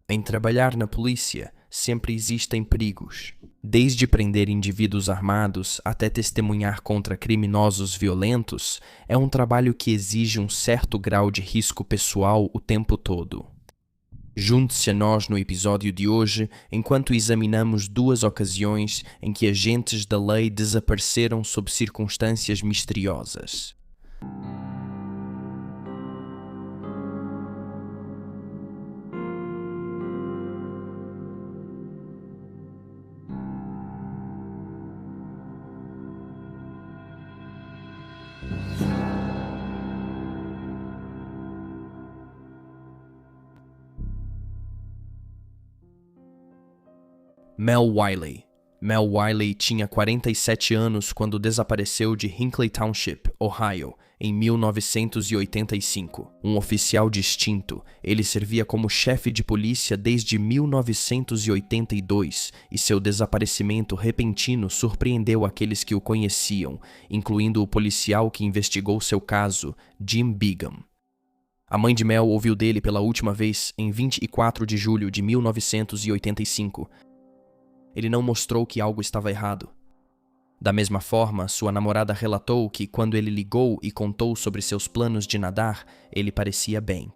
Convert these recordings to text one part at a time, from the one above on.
Em trabalhar na polícia, sempre existem perigos. Desde prender indivíduos armados até testemunhar contra criminosos violentos, é um trabalho que exige um certo grau de risco pessoal o tempo todo. Junte-se a nós no episódio de hoje enquanto examinamos duas ocasiões em que agentes da lei desapareceram sob circunstâncias misteriosas. Mel Wiley. Mel Wiley tinha 47 anos quando desapareceu de Hinckley Township, Ohio, em 1985. Um oficial distinto, ele servia como chefe de polícia desde 1982 e seu desaparecimento repentino surpreendeu aqueles que o conheciam, incluindo o policial que investigou seu caso, Jim Begum. A mãe de Mel ouviu dele pela última vez em 24 de julho de 1985. Ele não mostrou que algo estava errado. Da mesma forma, sua namorada relatou que quando ele ligou e contou sobre seus planos de nadar, ele parecia bem.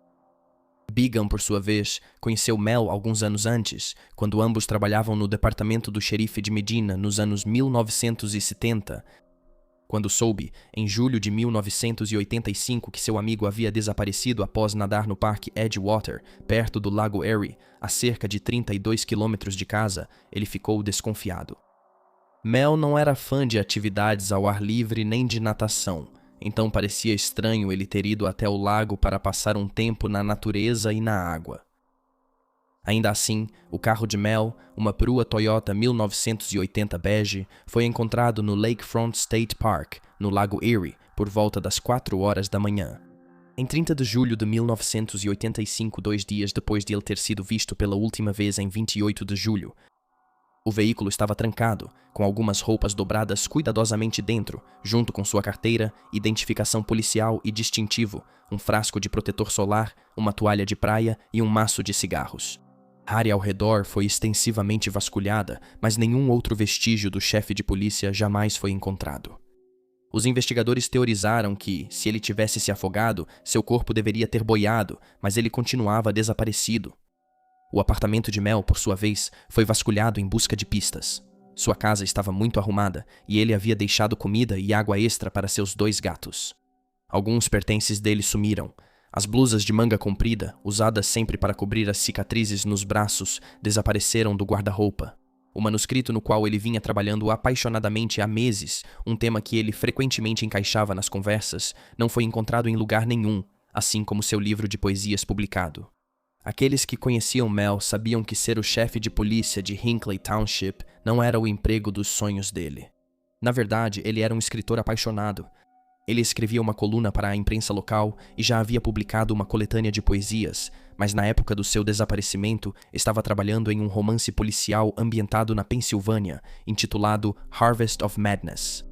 Begum, por sua vez, conheceu Mel alguns anos antes, quando ambos trabalhavam no departamento do xerife de Medina nos anos 1970. Quando soube, em julho de 1985, que seu amigo havia desaparecido após nadar no parque Edgewater, perto do Lago Erie, a cerca de 32 quilômetros de casa, ele ficou desconfiado. Mel não era fã de atividades ao ar livre nem de natação, então parecia estranho ele ter ido até o lago para passar um tempo na natureza e na água. Ainda assim, o carro de Mel, uma perua Toyota 1980 bege, foi encontrado no Lakefront State Park, no Lago Erie, por volta das 4 horas da manhã. Em 30 de julho de 1985, 2 dias depois de ele ter sido visto pela última vez em 28 de julho, o veículo estava trancado, com algumas roupas dobradas cuidadosamente dentro, junto com sua carteira, identificação policial e distintivo, um frasco de protetor solar, uma toalha de praia e um maço de cigarros. A área ao redor foi extensivamente vasculhada, mas nenhum outro vestígio do chefe de polícia jamais foi encontrado. Os investigadores teorizaram que, se ele tivesse se afogado, seu corpo deveria ter boiado, mas ele continuava desaparecido. O apartamento de Mel, por sua vez, foi vasculhado em busca de pistas. Sua casa estava muito arrumada e ele havia deixado comida e água extra para seus 2 gatos. Alguns pertences dele sumiram. As blusas de manga comprida, usadas sempre para cobrir as cicatrizes nos braços, desapareceram do guarda-roupa. O manuscrito no qual ele vinha trabalhando apaixonadamente há meses, um tema que ele frequentemente encaixava nas conversas, não foi encontrado em lugar nenhum, assim como seu livro de poesias publicado. Aqueles que conheciam Mel sabiam que ser o chefe de polícia de Hinckley Township não era o emprego dos sonhos dele. Na verdade, ele era um escritor apaixonado. Ele escrevia uma coluna para a imprensa local e já havia publicado uma coletânea de poesias, mas na época do seu desaparecimento estava trabalhando em um romance policial ambientado na Pensilvânia, intitulado Harvest of Madness.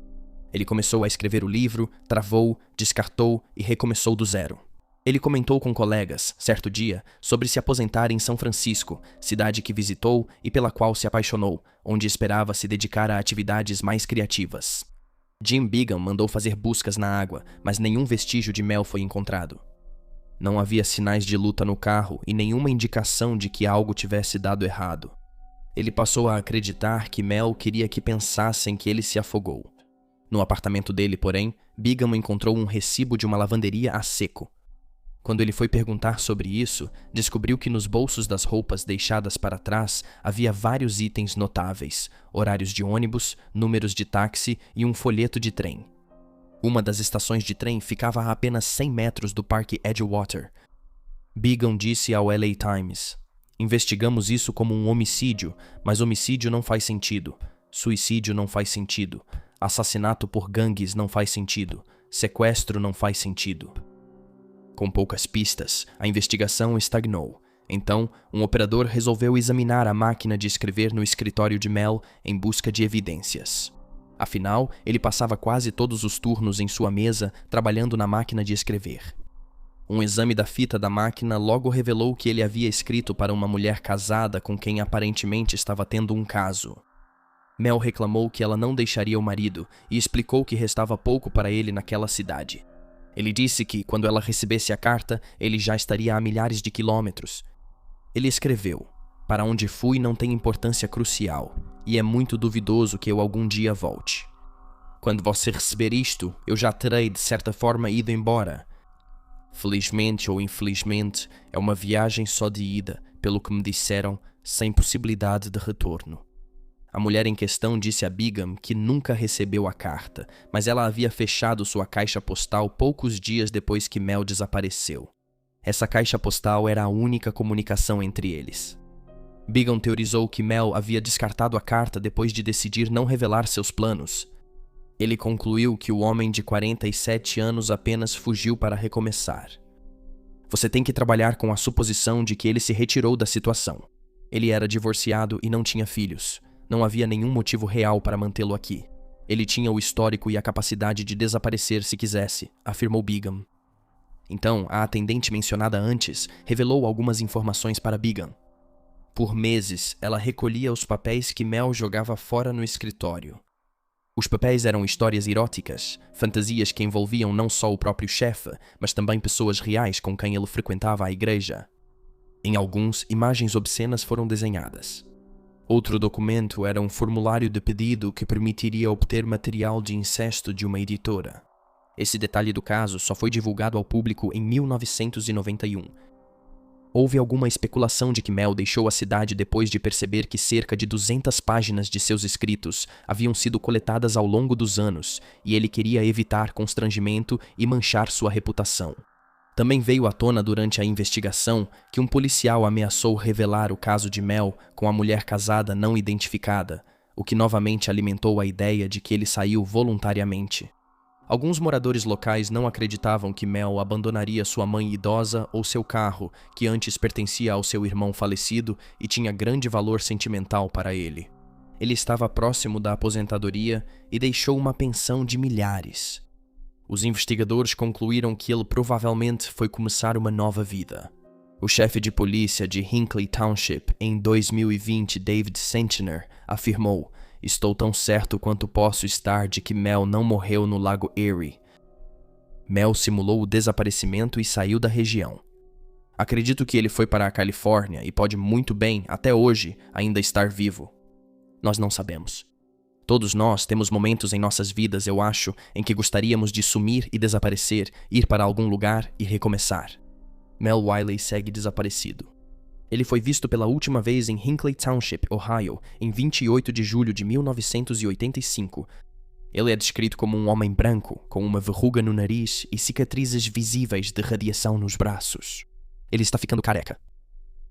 Ele começou a escrever o livro, travou, descartou e recomeçou do zero. Ele comentou com colegas, certo dia, sobre se aposentar em São Francisco, cidade que visitou e pela qual se apaixonou, onde esperava se dedicar a atividades mais criativas. Jim Begum mandou fazer buscas na água, mas nenhum vestígio de Mel foi encontrado. Não havia sinais de luta no carro e nenhuma indicação de que algo tivesse dado errado. Ele passou a acreditar que Mel queria que pensassem que ele se afogou. No apartamento dele, porém, Begum encontrou um recibo de uma lavanderia a seco. Quando ele foi perguntar sobre isso, descobriu que nos bolsos das roupas deixadas para trás havia vários itens notáveis, horários de ônibus, números de táxi e um folheto de trem. Uma das estações de trem ficava a apenas 100 metros do parque Edgewater. Begum disse ao LA Times: "Investigamos isso como um homicídio, mas homicídio não faz sentido. Suicídio não faz sentido. Assassinato por gangues não faz sentido. Sequestro não faz sentido." Com poucas pistas, a investigação estagnou. Então, um operador resolveu examinar a máquina de escrever no escritório de Mel em busca de evidências. Afinal, ele passava quase todos os turnos em sua mesa trabalhando na máquina de escrever. Um exame da fita da máquina logo revelou que ele havia escrito para uma mulher casada com quem aparentemente estava tendo um caso. Mel reclamou que ela não deixaria o marido e explicou que restava pouco para ele naquela cidade. Ele disse que, quando ela recebesse a carta, ele já estaria a milhares de quilômetros. Ele escreveu: "Para onde fui não tem importância crucial, e é muito duvidoso que eu algum dia volte. Quando você receber isto, eu já terei, de certa forma, ido embora. Felizmente ou infelizmente, é uma viagem só de ida, pelo que me disseram, sem possibilidade de retorno." A mulher em questão disse a Bigham que nunca recebeu a carta, mas ela havia fechado sua caixa postal poucos dias depois que Mel desapareceu. Essa caixa postal era a única comunicação entre eles. Bigham teorizou que Mel havia descartado a carta depois de decidir não revelar seus planos. Ele concluiu que o homem de 47 anos apenas fugiu para recomeçar. Você tem que trabalhar com a suposição de que ele se retirou da situação. Ele era divorciado e não tinha filhos. Não havia nenhum motivo real para mantê-lo aqui. Ele tinha o histórico e a capacidade de desaparecer se quisesse, afirmou Bigham. Então, a atendente mencionada antes revelou algumas informações para Bigham. Por meses, ela recolhia os papéis que Mel jogava fora no escritório. Os papéis eram histórias eróticas, fantasias que envolviam não só o próprio chefe, mas também pessoas reais com quem ele frequentava a igreja. Em alguns, imagens obscenas foram desenhadas. Outro documento era um formulário de pedido que permitiria obter material de incesto de uma editora. Esse detalhe do caso só foi divulgado ao público em 1991. Houve alguma especulação de que Mel deixou a cidade depois de perceber que cerca de 200 páginas de seus escritos haviam sido coletadas ao longo dos anos e ele queria evitar constrangimento e manchar sua reputação. Também veio à tona durante a investigação que um policial ameaçou revelar o caso de Mel com a mulher casada não identificada, o que novamente alimentou a ideia de que ele saiu voluntariamente. Alguns moradores locais não acreditavam que Mel abandonaria sua mãe idosa ou seu carro, que antes pertencia ao seu irmão falecido e tinha grande valor sentimental para ele. Ele estava próximo da aposentadoria e deixou uma pensão de milhares. Os investigadores concluíram que ele provavelmente foi começar uma nova vida. O chefe de polícia de Hinckley Township, em 2020, David Sentner, afirmou: "Estou tão certo quanto posso estar de que Mel não morreu no Lago Erie. Mel simulou o desaparecimento e saiu da região. Acredito que ele foi para a Califórnia e pode muito bem, até hoje, ainda estar vivo. Nós não sabemos. Todos nós temos momentos em nossas vidas, eu acho, em que gostaríamos de sumir e desaparecer, ir para algum lugar e recomeçar." Mel Wiley segue desaparecido. Ele foi visto pela última vez em Hinckley Township, Ohio, em 28 de julho de 1985. Ele é descrito como um homem branco, com uma verruga no nariz e cicatrizes visíveis de radiação nos braços. Ele está ficando careca.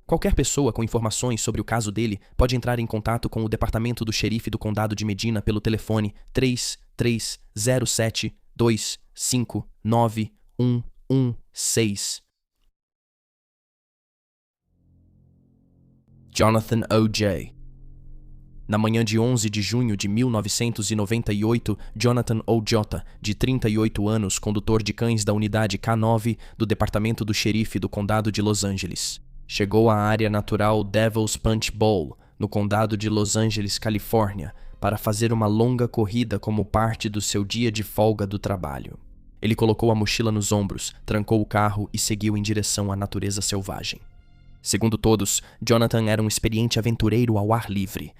Qualquer pessoa com informações sobre o caso dele pode entrar em contato com o departamento do xerife do condado de Medina pelo telefone 3307-259-116. Jonathan O.J. Na manhã de 11 de junho de 1998, Jonathan O.J., de 38 anos, condutor de cães da unidade K9 do departamento do xerife do condado de Los Angeles, chegou à área natural Devil's Punch Bowl, no condado de Los Angeles, Califórnia, para fazer uma longa corrida como parte do seu dia de folga do trabalho. Ele colocou a mochila nos ombros, trancou o carro e seguiu em direção à natureza selvagem. Segundo todos, Jonathan era um experiente aventureiro ao ar livre.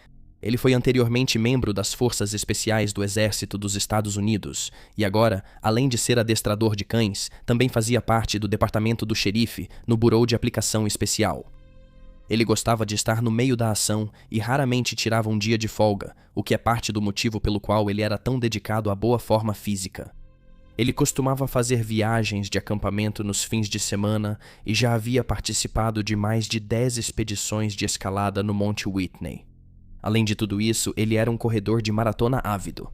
Ele foi anteriormente membro das Forças Especiais do Exército dos Estados Unidos e agora, além de ser adestrador de cães, também fazia parte do departamento do xerife no Bureau de Aplicação Especial. Ele gostava de estar no meio da ação e raramente tirava um dia de folga, o que é parte do motivo pelo qual ele era tão dedicado à boa forma física. Ele costumava fazer viagens de acampamento nos fins de semana e já havia participado de mais de 10 expedições de escalada no Monte Whitney. Além de tudo isso, ele era um corredor de maratona ávido.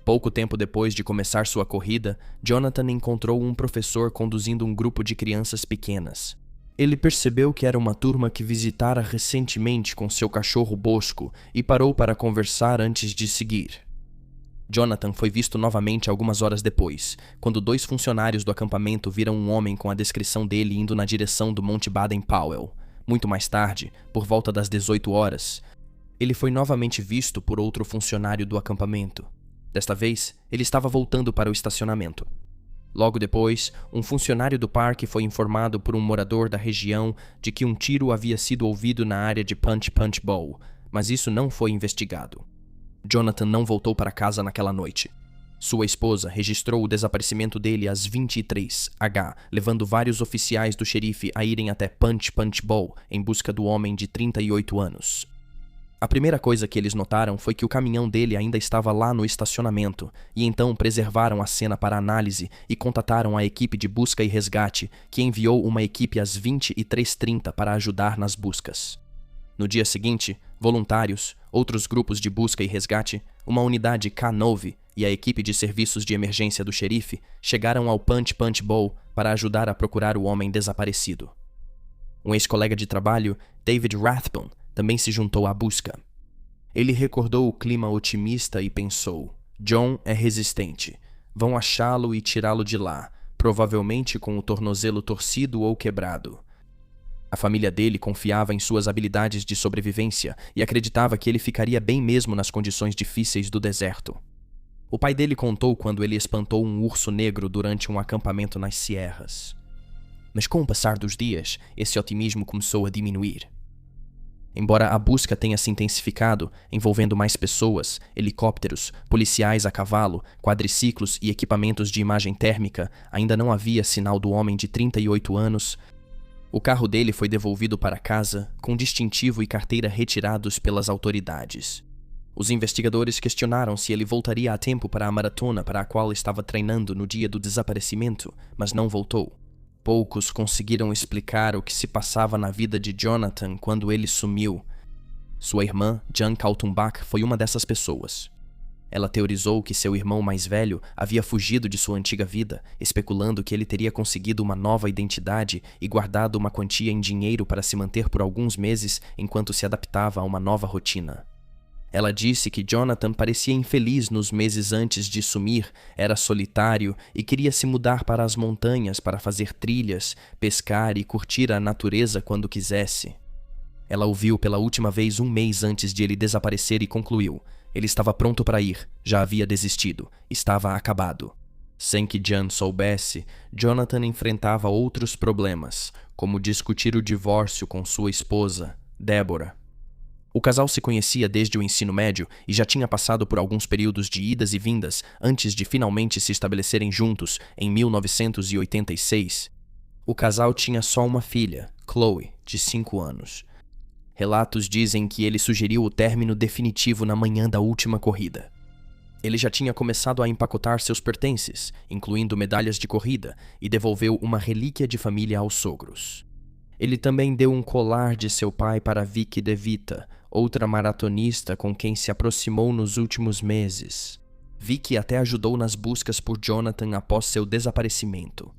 Pouco tempo depois de começar sua corrida, Jonathan encontrou um professor conduzindo um grupo de crianças pequenas. Ele percebeu que era uma turma que visitara recentemente com seu cachorro Bosco e parou para conversar antes de seguir. Jonathan foi visto novamente algumas horas depois, quando 2 funcionários do acampamento viram um homem com a descrição dele indo na direção do Monte Baden-Powell. Muito mais tarde, por volta das 18 horas, ele foi novamente visto por outro funcionário do acampamento. Desta vez, ele estava voltando para o estacionamento. Logo depois, um funcionário do parque foi informado por um morador da região de que um tiro havia sido ouvido na área de Punch Punch Bowl, mas isso não foi investigado. Jonathan não voltou para casa naquela noite. Sua esposa registrou o desaparecimento dele às 23h, levando vários oficiais do xerife a irem até Punch Punch Bowl em busca do homem de 38 anos. A primeira coisa que eles notaram foi que o caminhão dele ainda estava lá no estacionamento, e então preservaram a cena para análise e contataram a equipe de busca e resgate, que enviou uma equipe às 23h30 para ajudar nas buscas. No dia seguinte, voluntários, outros grupos de busca e resgate, uma unidade K9 e a equipe de serviços de emergência do xerife chegaram ao Punch Punch Bowl para ajudar a procurar o homem desaparecido. Um ex-colega de trabalho, David Rathbone, também se juntou à busca. Ele recordou o clima otimista e pensou: John é resistente. Vão achá-lo e tirá-lo de lá, provavelmente com o tornozelo torcido ou quebrado. A família dele confiava em suas habilidades de sobrevivência e acreditava que ele ficaria bem mesmo nas condições difíceis do deserto. O pai dele contou quando ele espantou um urso negro durante um acampamento nas Sierras. Mas com o passar dos dias, esse otimismo começou a diminuir. Embora a busca tenha se intensificado, envolvendo mais pessoas, helicópteros, policiais a cavalo, quadriciclos e equipamentos de imagem térmica, ainda não havia sinal do homem de 38 anos. O carro dele foi devolvido para casa, com distintivo e carteira retirados pelas autoridades. Os investigadores questionaram se ele voltaria a tempo para a maratona para a qual estava treinando no dia do desaparecimento, mas não voltou. Poucos conseguiram explicar o que se passava na vida de Jonathan quando ele sumiu. Sua irmã, Jan Kaltenbach, foi uma dessas pessoas. Ela teorizou que seu irmão mais velho havia fugido de sua antiga vida, especulando que ele teria conseguido uma nova identidade e guardado uma quantia em dinheiro para se manter por alguns meses enquanto se adaptava a uma nova rotina. Ela disse que Jonathan parecia infeliz nos meses antes de sumir, era solitário e queria se mudar para as montanhas para fazer trilhas, pescar e curtir a natureza quando quisesse. Ela o viu pela última vez um mês antes de ele desaparecer e concluiu: ele estava pronto para ir, já havia desistido, estava acabado. Sem que Jan soubesse, Jonathan enfrentava outros problemas, como discutir o divórcio com sua esposa, Deborah. O casal se conhecia desde o ensino médio e já tinha passado por alguns períodos de idas e vindas antes de finalmente se estabelecerem juntos em 1986. O casal tinha só uma filha, Chloe, de 5 anos. Relatos dizem que ele sugeriu o término definitivo na manhã da última corrida. Ele já tinha começado a empacotar seus pertences, incluindo medalhas de corrida, e devolveu uma relíquia de família aos sogros. Ele também deu um colar de seu pai para Vicky DeVita, outra maratonista com quem se aproximou nos últimos meses. Vicky até ajudou nas buscas por Jonathan após seu desaparecimento.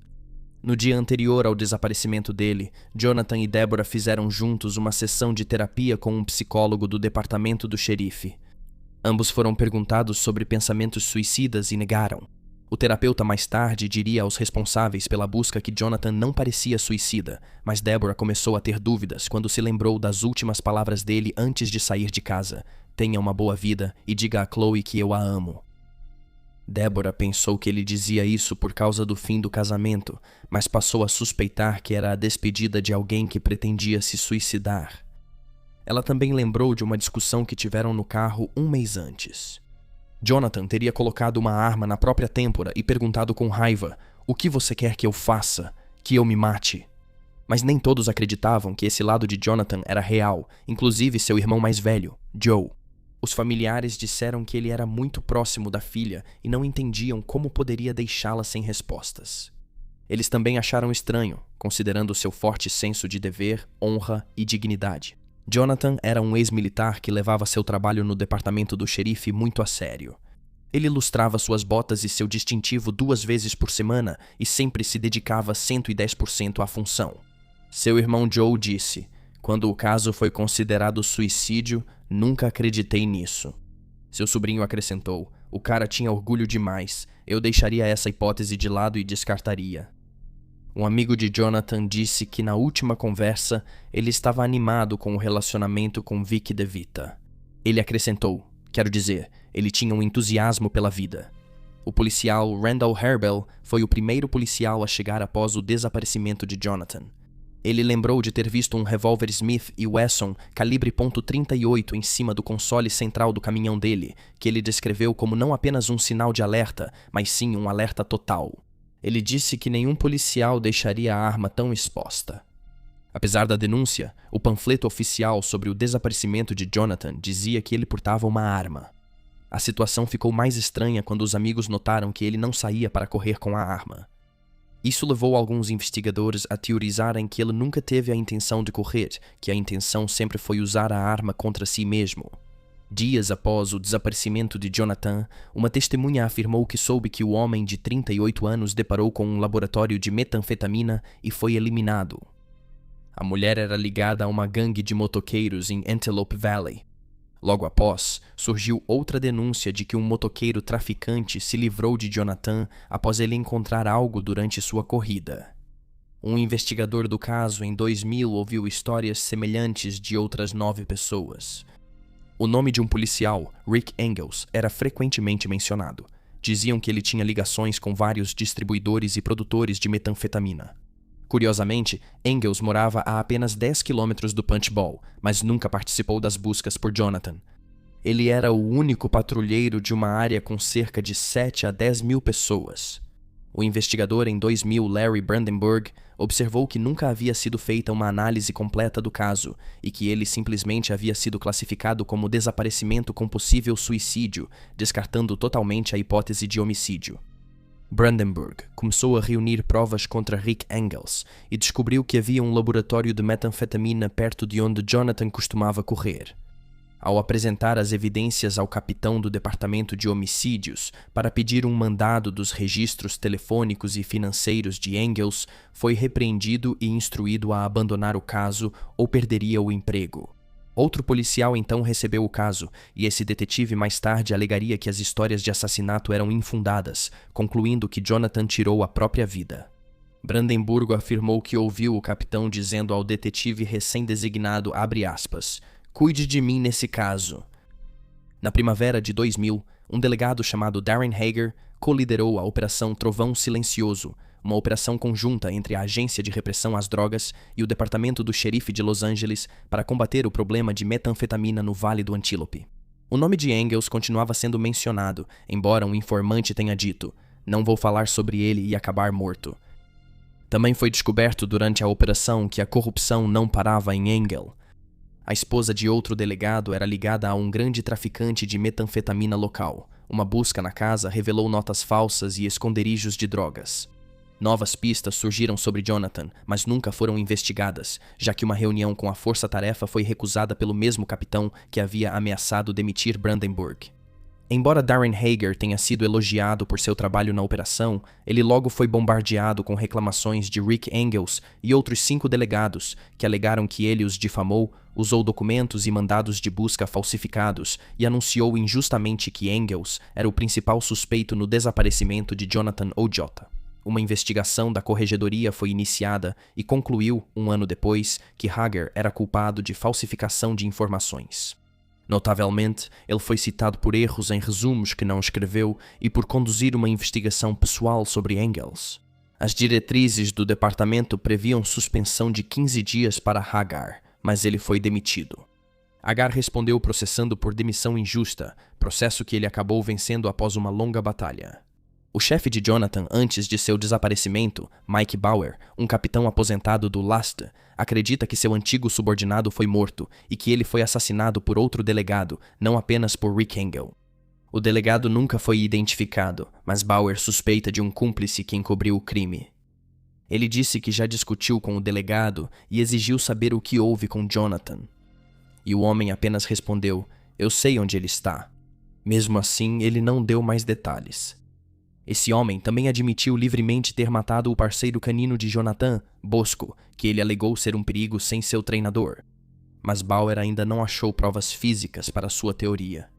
No dia anterior ao desaparecimento dele, Jonathan e Deborah fizeram juntos uma sessão de terapia com um psicólogo do departamento do xerife. Ambos foram perguntados sobre pensamentos suicidas e negaram. O terapeuta mais tarde diria aos responsáveis pela busca que Jonathan não parecia suicida, mas Deborah começou a ter dúvidas quando se lembrou das últimas palavras dele antes de sair de casa: "Tenha uma boa vida e diga a Chloe que eu a amo." Deborah pensou que ele dizia isso por causa do fim do casamento, mas passou a suspeitar que era a despedida de alguém que pretendia se suicidar. Ela também lembrou de uma discussão que tiveram no carro um mês antes. Jonathan teria colocado uma arma na própria têmpora e perguntado com raiva: "O que você quer que eu faça? Que eu me mate?" Mas nem todos acreditavam que esse lado de Jonathan era real, inclusive seu irmão mais velho, Joe. Os familiares disseram que ele era muito próximo da filha e não entendiam como poderia deixá-la sem respostas. Eles também acharam estranho, considerando seu forte senso de dever, honra e dignidade. Jonathan era um ex-militar que levava seu trabalho no departamento do xerife muito a sério. Ele lustrava suas botas e seu distintivo 2 vezes por semana e sempre se dedicava 110% à função. Seu irmão Joe disse: "Quando o caso foi considerado suicídio, nunca acreditei nisso." Seu sobrinho acrescentou: O cara tinha orgulho demais. Eu deixaria essa hipótese de lado e descartaria. Um amigo de Jonathan disse que na última conversa ele estava animado com o relacionamento com Vicky DeVita. Ele acrescentou, quero dizer, ele tinha um entusiasmo pela vida. O policial Randall Herbel foi o primeiro policial a chegar após o desaparecimento de Jonathan. Ele lembrou de ter visto um revólver Smith & Wesson calibre .38 em cima do console central do caminhão dele, que ele descreveu como não apenas um sinal de alerta, mas sim um alerta total. Ele disse que nenhum policial deixaria a arma tão exposta. Apesar da denúncia, o panfleto oficial sobre o desaparecimento de Jonathan dizia que ele portava uma arma. A situação ficou mais estranha quando os amigos notaram que ele não saía para correr com a arma. Isso levou alguns investigadores a teorizarem que ele nunca teve a intenção de correr, que a intenção sempre foi usar a arma contra si mesmo. Dias após o desaparecimento de Jonathan, uma testemunha afirmou que soube que o homem de 38 anos deparou com um laboratório de metanfetamina e foi eliminado. A mulher era ligada a uma gangue de motoqueiros em Antelope Valley. Logo após, surgiu outra denúncia de que um motoqueiro traficante se livrou de Jonathan após ele encontrar algo durante sua corrida. Um investigador do caso em 2000 ouviu histórias semelhantes de outras 9 pessoas. O nome de um policial, Rick Engels, era frequentemente mencionado. Diziam que ele tinha ligações com vários distribuidores e produtores de metanfetamina. Curiosamente, Engels morava a apenas 10 quilômetros do Punchbowl, mas nunca participou das buscas por Jonathan. Ele era o único patrulheiro de uma área com cerca de 7 a 10 mil pessoas. O investigador em 2000, Larry Brandenburg, observou que nunca havia sido feita uma análise completa do caso e que ele simplesmente havia sido classificado como desaparecimento com possível suicídio, descartando totalmente a hipótese de homicídio. Brandenburg começou a reunir provas contra Rick Engels e descobriu que havia um laboratório de metanfetamina perto de onde Jonathan costumava correr. Ao apresentar as evidências ao capitão do Departamento de Homicídios para pedir um mandado dos registros telefônicos e financeiros de Engels, foi repreendido e instruído a abandonar o caso ou perderia o emprego. Outro policial então recebeu o caso, e esse detetive mais tarde alegaria que as histórias de assassinato eram infundadas, concluindo que Jonathan tirou a própria vida. Brandemburgo afirmou que ouviu o capitão dizendo ao detetive recém-designado, abre aspas, cuide de mim nesse caso. Na primavera de 2000, um delegado chamado Darren Hager coliderou a Operação Trovão Silencioso, uma operação conjunta entre a Agência de Repressão às Drogas e o Departamento do Xerife de Los Angeles para combater o problema de metanfetamina no Vale do Antílope. O nome de Engels continuava sendo mencionado, embora um informante tenha dito, não vou falar sobre ele e acabar morto. Também foi descoberto durante a operação que a corrupção não parava em Engel. A esposa de outro delegado era ligada a um grande traficante de metanfetamina local. Uma busca na casa revelou notas falsas e esconderijos de drogas. Novas pistas surgiram sobre Jonathan, mas nunca foram investigadas, já que uma reunião com a força-tarefa foi recusada pelo mesmo capitão que havia ameaçado demitir Brandenburg. Embora Darren Hager tenha sido elogiado por seu trabalho na operação, ele logo foi bombardeado com reclamações de Rick Engels e outros 5 delegados que alegaram que ele os difamou, usou documentos e mandados de busca falsificados e anunciou injustamente que Engels era o principal suspeito no desaparecimento de Jonathan Ojota. Uma investigação da corregedoria foi iniciada e concluiu, 1 ano depois, que Hager era culpado de falsificação de informações. Notavelmente, ele foi citado por erros em resumos que não escreveu e por conduzir uma investigação pessoal sobre Engels. As diretrizes do departamento previam suspensão de 15 dias para Hagar, mas ele foi demitido. Hagar respondeu processando por demissão injusta, processo que ele acabou vencendo após uma longa batalha. O chefe de Jonathan antes de seu desaparecimento, Mike Bauer, um capitão aposentado do LAST, acredita que seu antigo subordinado foi morto e que ele foi assassinado por outro delegado, não apenas por Rick Engel. O delegado nunca foi identificado, mas Bauer suspeita de um cúmplice que encobriu o crime. Ele disse que já discutiu com o delegado e exigiu saber o que houve com Jonathan. E o homem apenas respondeu, eu sei onde ele está. Mesmo assim, ele não deu mais detalhes. Esse homem também admitiu livremente ter matado o parceiro canino de Jonathan, Bosco, que ele alegou ser um perigo sem seu treinador. Mas Bauer ainda não achou provas físicas para sua teoria.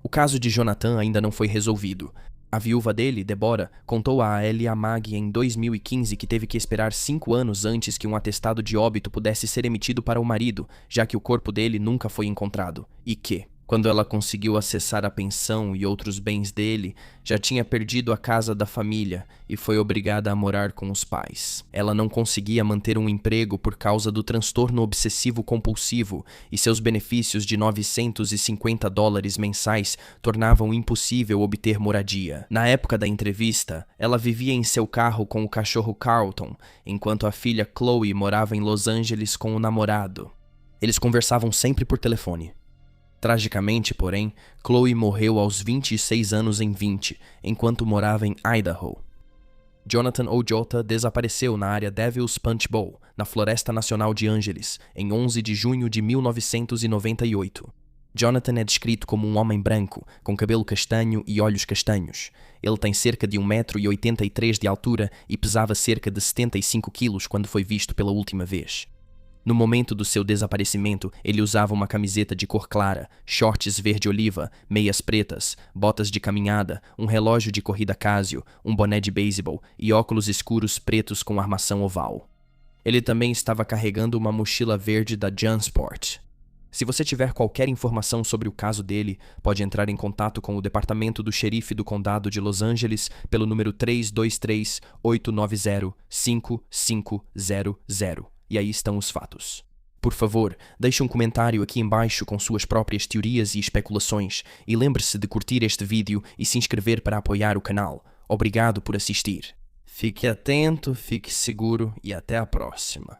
O caso de Jonathan ainda não foi resolvido. A viúva dele, Deborah, contou a Ellie Mag em 2015 que teve que esperar 5 anos antes que um atestado de óbito pudesse ser emitido para o marido, já que o corpo dele nunca foi encontrado. E que, quando ela conseguiu acessar a pensão e outros bens dele, já tinha perdido a casa da família e foi obrigada a morar com os pais. Ela não conseguia manter um emprego por causa do transtorno obsessivo-compulsivo e seus benefícios de $950 mensais tornavam impossível obter moradia. Na época da entrevista, ela vivia em seu carro com o cachorro Carlton, enquanto a filha Chloe morava em Los Angeles com o namorado. Eles conversavam sempre por telefone. Tragicamente, porém, Chloe morreu aos 26 anos em 20, enquanto morava em Idaho. Jonathan Ojota desapareceu na área Devil's Punch Bowl, na Floresta Nacional de Angeles, em 11 de junho de 1998. Jonathan é descrito como um homem branco, com cabelo castanho e olhos castanhos. Ele tem cerca de 1,83 m de altura e pesava cerca de 75 quilos quando foi visto pela última vez. No momento do seu desaparecimento, ele usava uma camiseta de cor clara, shorts verde-oliva, meias pretas, botas de caminhada, um relógio de corrida Casio, um boné de beisebol e óculos escuros pretos com armação oval. Ele também estava carregando uma mochila verde da JanSport. Se você tiver qualquer informação sobre o caso dele, pode entrar em contato com o Departamento do Xerife do Condado de Los Angeles pelo número 323-890-5500. E aí estão os fatos. Por favor, deixe um comentário aqui embaixo com suas próprias teorias e especulações e lembre-se de curtir este vídeo e se inscrever para apoiar o canal. Obrigado por assistir. Fique atento, fique seguro e até a próxima.